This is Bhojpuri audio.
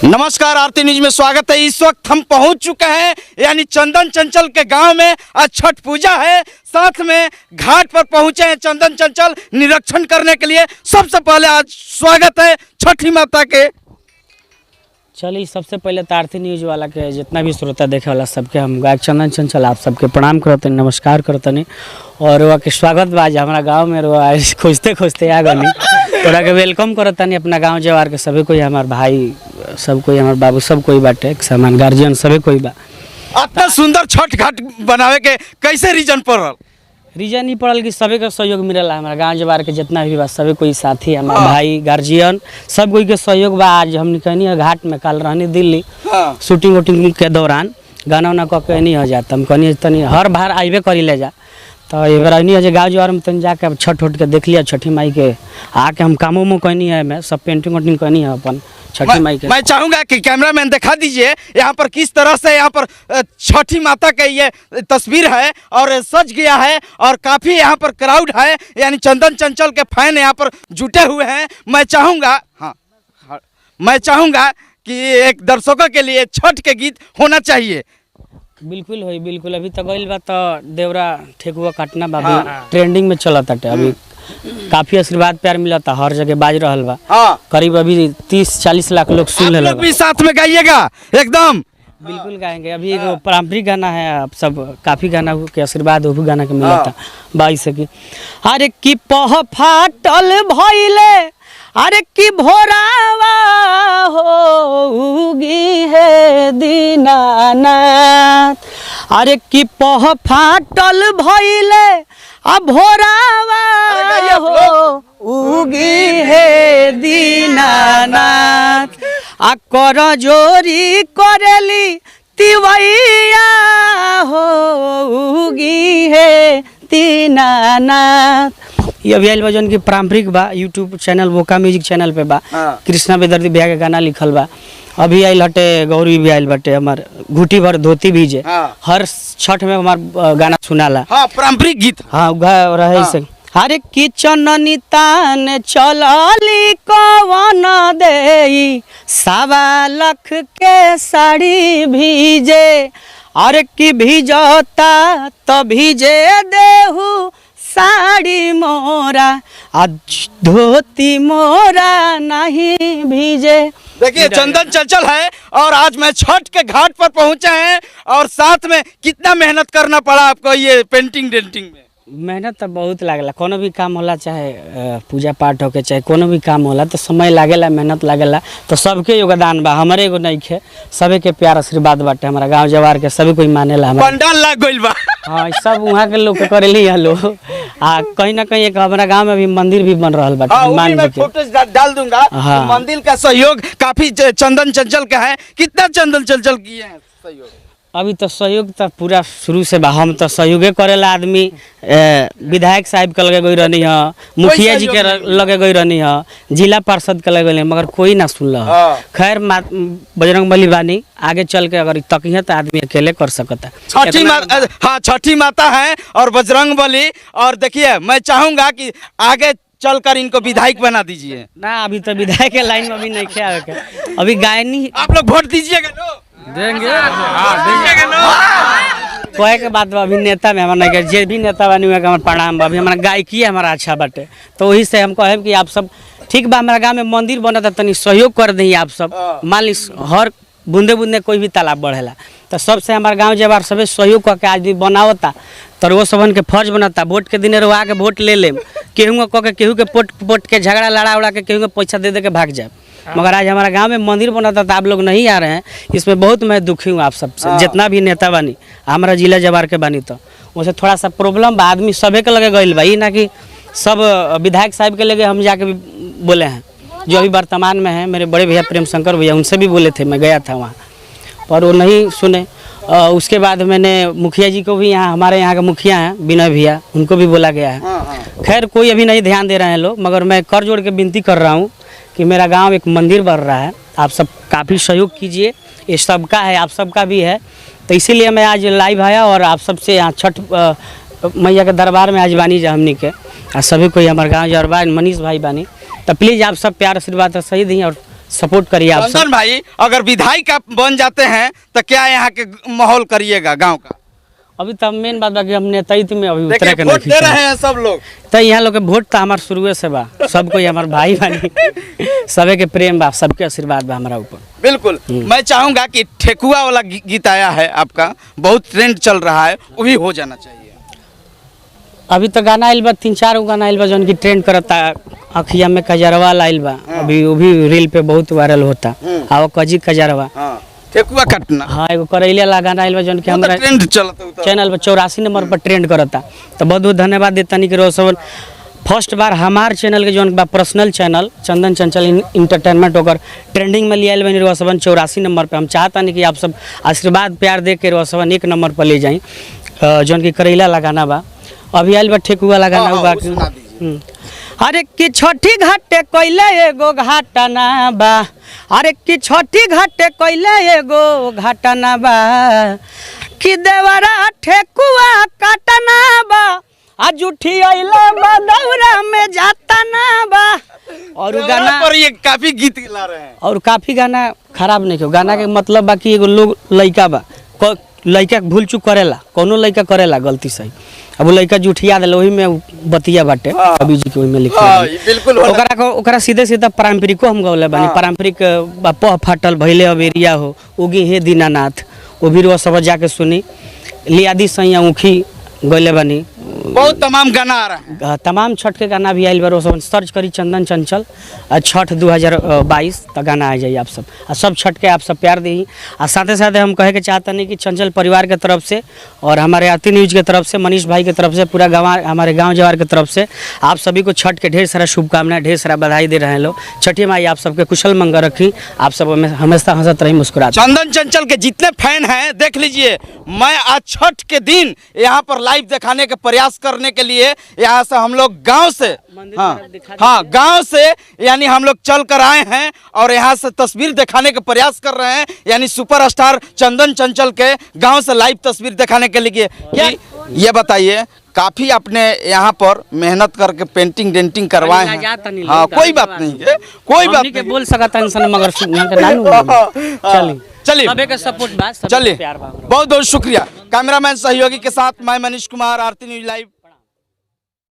नमस्कार, आरती न्यूज में स्वागत है। इस वक्त हम पहुंच चुके हैं यानी चंदन चंचल के गांव में। आज छठ पूजा है, साथ में घाट पर पहुंचे हैं चंदन चंचल निरीक्षण करने के लिए। सबसे पहले आज स्वागत है छठी माता के। चलिए, सबसे पहले तो आरती न्यूज वाला के जितना भी श्रोता देखे वाला सबके हम गायक चंदन चंचल आप सबके प्रणाम करते हैं, नमस्कार करते हैं। और वह के स्वागत बा आज हमारा गाँव में खोजते खोजते आ गई तोरा के वेलकम करता नहीं अपना गाँव जवार के सभी कोई, हमारे भाई सब कोई, हमारे बाबू सब कोई बाटे, सामान गार्जियन सभी कोई बा। इतना सुंदर छठ घाट बनावे के कैसे रीजन पड़ल? रीजन ही पड़ल कि सभी का सहयोग मिलेला। हमारा गाँव जवार के जितना भी बा सभी कोई साथी, हमारे भाई गार्जियन सब कोई के सहयोग बा। आज हम निकलनी है घाट में, कल रहनी दिल्ली शूटिंग वूटिंग के दौरान गाना उना कह के नहीं हो जाता। हम कहनी तनी हर बार आइबे करी ले जा, तो ये बार नहीं है गाँव जवार में तन जाके छठ उठ के देख लिया छठी माई के। आके हम कामों में कहनी है, मैं सब पेंटिंग वेंटिंग कहनी है अपन छठी माई के। मैं चाहूंगा कि कैमरामैन दिखा दीजिए यहाँ पर किस तरह से यहाँ पर छठी माता का ये तस्वीर है और सज गया है और काफी यहाँ पर क्राउड है, यानी चंदन चंचल के फैन यहाँ पर जुटे हुए हैं। मैं चाहूंगा कि एक दर्शकों के लिए छठ के गीत होना चाहिए। बिल्कुल होई, बिल्कुल। अभी तक गइल बा तो देवरा ठेकुआ काटना बा, अभी ट्रेंडिंग में चलत है। अभी काफी आशीर्वाद प्यार मिला था, हर जगह बाज रहल बा। करीब अभी 30-40 लाख लोग सुन ले। भी साथ में गाइएगा एकदम। बिल्कुल गाएंगे। अभी एक पारंपरिक गाना है, आप सब काफी गाना के आशीर्वाद वो भी गाना के मिला था 22 की। अरे की पह फाटल भइले, अरे की भोरावा होगी है दीनानाथ, अरे की पह फाटल भइले आ भोरावा होगी है दीनानाथ, आ कर जोरी करेली तिवैया होगी है दीनानाथ। ये अभी आइल बा जौन की पारंपरिक बा, यूट्यूब चैनल वोका म्यूजिक चैनल पे बा। कृष्णा बेदर्दी भैया के गाना लिखल बा। अभी आइल हटे गौरी भी आइल बटे, हमार घुटी भर धोती भीजे। हर छठ में हमार गाना सुनाला। पारंपरिक गीत रहे से। हरे किचन नितान चलली कवन देई, 1.25 लाख के साड़ी भीजे, अरे की भीजता तो भीजे देहू साड़ी मोरा, आज धोती मोरा नहीं भीजे। देखिए चंदन चंचल है और आज मैं छठ के घाट पर पहुंचे हैं और साथ में कितना मेहनत करना पड़ा आपको ये पेंटिंग डेंटिंग में? मेहनत तो बहुत लागेला, कोनो भी काम होला, चाहे पूजा पाठ होके चाहे कोनो भी काम होला तो समय लागेला, मेहनत लागेला। तो सबके योगदान बा, हमारे एगो नहीं खे, सभी के प्यार आशीर्वाद बाटे। हमारा गांव जवार के सभी कोई मानेला। पंडाल लाग गइल बा। हाँ, सब वहाँ के लोग करेली हलो। कहीं ना कहीं एक हमारा गांव में भी मंदिर भी बन रहा बाटे। मैं फोटो डाल दूंगा। मंदिर का सहयोग काफी चंदन चंचल का है। कितना चंदन चंचल किए हैं सहयोग? अभी तो सहयोग तो पूरा शुरू से बा, हम तो सहयोगे करेला आदमी। विधायक साहब के लगे गई रहनी है, मुखिया जी के लगे गई रहनी है, जिला पार्षद के लगे गई, मगर कोई ना सुन रहा। खैर बजरंगबली बानी, आगे चल के अगर तकिए तो आदमी अकेले कर सकता। छठी माता है और बजरंगबली। और देखिए मैं चाहूंगा कि आगे चलकर इनको विधायक बना दीजिए ना। अभी तो विधायक के लाइन में अभी नहीं किया, अभी गायनी। आप लोग वोट दीजिएगा? देंगे कहे के बात अभी नेता में हमारा जे भी नेता बनी हुआ हमारा प्रणाम। अभी हमारा गायकी हमारा अच्छा बाटे, तो वही से हम कहे कि आप सब ठीक बा। हमारा गांव में मंदिर बनता, तनी सहयोग कर दी आप सब। मान ली हर बूंदे बूंदे कोई भी तालाब बढ़ेला, तो सबसे हमारे गांव जब सब सहयोग करके आज भी बनावता, तो वो सबन के फर्ज बनता। वोट के दिन रोआ के वोट ले लेम, केहू कह के केहू के पोट के झगड़ा लड़ा उड़ा के केहू के पैसा दे के भाग जाए। मगर आज हमारा गांव में मंदिर बनता तो आप लोग नहीं आ रहे हैं, इसमें बहुत मैं दुखी हूँ आप सबसे। जितना भी नेता बानी हमारा जिला जवार के बानी, तो उसे थोड़ा सा प्रॉब्लम बा। आदमी सभी के लगे गइल बा, ये ना कि सब विधायक साहब के लगे हम जाके भी बोले हैं, जो अभी वर्तमान में है। मेरे बड़े भैया प्रेम शंकर भैया, उनसे भी बोले थे, मैं गया था वहाँ पर वो नहीं सुने। उसके बाद मैंने मुखिया जी को भी, यहाँ हमारे यहाँ के मुखिया हैं विनय भैया, उनको भी बोला गया है। खैर कोई अभी नहीं ध्यान दे रहे हैं लोग, मगर मैं कर जोड़ के विनती कर रहा हूँ कि मेरा गांव एक मंदिर बन रहा है, आप सब काफ़ी सहयोग कीजिए। ये सबका है, आप सबका भी है, तो इसीलिए मैं आज लाइव आया और आप सबसे यहाँ छठ मैया के दरबार में आज बानी जा हमनी के। सभी कोई हमारे गाँव जरबा मनीष भाई बानी, तो प्लीज़ आप सब प्यार आशीर्वाद सही दी और सपोर्ट करिए आप सब। चंदन भाई, अगर विधायक आप बन जाते हैं तो क्या यहाँ के माहौल करिएगा गांव का? अभी तो मेन बात बा कि हम नेतृत्व में अभी उतरे देखिए के वोट नहीं दे रहे हैं सब लोग। तो यहाँ लोग के वोट तो हमार शुरुए से बा, सबको हमार भाई बानी, सबे के प्रेम बा, सबके आशीर्वाद बा हमारा ऊपर। बिल्कुल, मैं चाहूंगा कि ठेकुआ वाला गीत आया है आपका, बहुत ट्रेंड चल रहा है, वो भी हो जाना चाहिए। अभी तो गाना आइल बा, 3-4 गो गाना आइल बा जौन की ट्रेंड करता। अखिया में कजरवा आइल बा, अभी वो भी रील पे बहुत वायरल होता। आओ कजी कजरवा, हाँ, ठेकुआ काटना। हाँ एगो करैले ला गाना आइल बा जौन की वो तो हमरा ट्रेंड चलता है। चैनल पर 84 नंबर पर ट्रेंड करता। तो बहुत बहुत धन्यवाद देता नहीं कि रोज सब फर्स्ट बार हमार चैनल के जौन बा personal channel Chandan Chanchal entertainment होकर ट्रेंडिंग में लिया बनी रोज 84 नंबर पे। हम चाहता नहीं कि आप सब आशीर्वाद प्यार दे के रोज 1 नंबर पर ले जाई। जौन की करैला लगाना बा, अभी आइल बा ठेकुआ लगाना बा। अरे कि छठी घाटे कोइले एगो घाटना बा, अरे कि छठी घाटे कोइले एगो घाटना बा, कि देवरा ठेकुआ काटना बा, आज उठी आइला बदौरा में जाता ना बा। और गाना पर ये काफी गीत ला रहे हैं, और काफी गाना खराब नहीं क्यों, गाना के मतलब बाकी एगो लोग लइका बा, लइका भूल चूक करेला, कोनो लइका करेला गलती सही। अब लइका जुठिया दिल वही में बतिया बाटे कवि जी के वही में लिखे। बिल्कुल ओकरा सीधे सीधा पारंपरिको हम गौले बानी। पारंपरिक पह फाटल भैले अबेरिया हो उगी हे दीनानाथ, वो भी रोज सब जाके सुनी। लियादी सैया ऊखी गौले बानी, बहुत तमाम गाना आ रहा है। तमाम छठ के गाना भी आइल बा, रोज सर्च करी चंदन चंचल छठ 2022 तक गाना आ जाइए आप सब। आ सब छठ के आप सब प्यार दी। आ साथे साथे हम कहे के चाहते नहीं कि चंचल परिवार के तरफ से और हमारे आरती न्यूज के तरफ से, मनीष भाई की तरफ से, पूरा गाँव हमारे गाँव जवार की तरफ से आप सभी को छठ के ढेर सारा शुभकामनाएं, ढेर सारा बधाई दे रहे हैं लोग। छठी माई आप सबके कुशल मंगल रखी, आप सब हमेशा हंसत रही, मुस्कुराते। चंदन चंचल के जितने फैन हैं देख लीजिए, मैं आज छठ के दिन यहाँ पर लाइव दिखाने के प्रयास करने के लिए यहाँ से हम लोग गांव से, हाँ गांव से यानी हम लोग चल कर आए हैं और यहाँ से तस्वीर दिखाने के प्रयास कर रहे हैं, यानी सुपरस्टार चंदन चंचल के गांव से लाइव तस्वीर दिखाने के लिए। ये बताइए, काफी आपने यहाँ पर मेहनत करके पेंटिंग डेंटिंग करवाए हैं। हाँ कोई बात नहीं है, कोई बात नहीं, बोल सकता इंसान मगर चलिए सबे के सपोर्ट बा, चलिए बहुत बहुत शुक्रिया। कैमरामैन सहयोगी के साथ मैं मनीष कुमार, आरती न्यूज लाइव।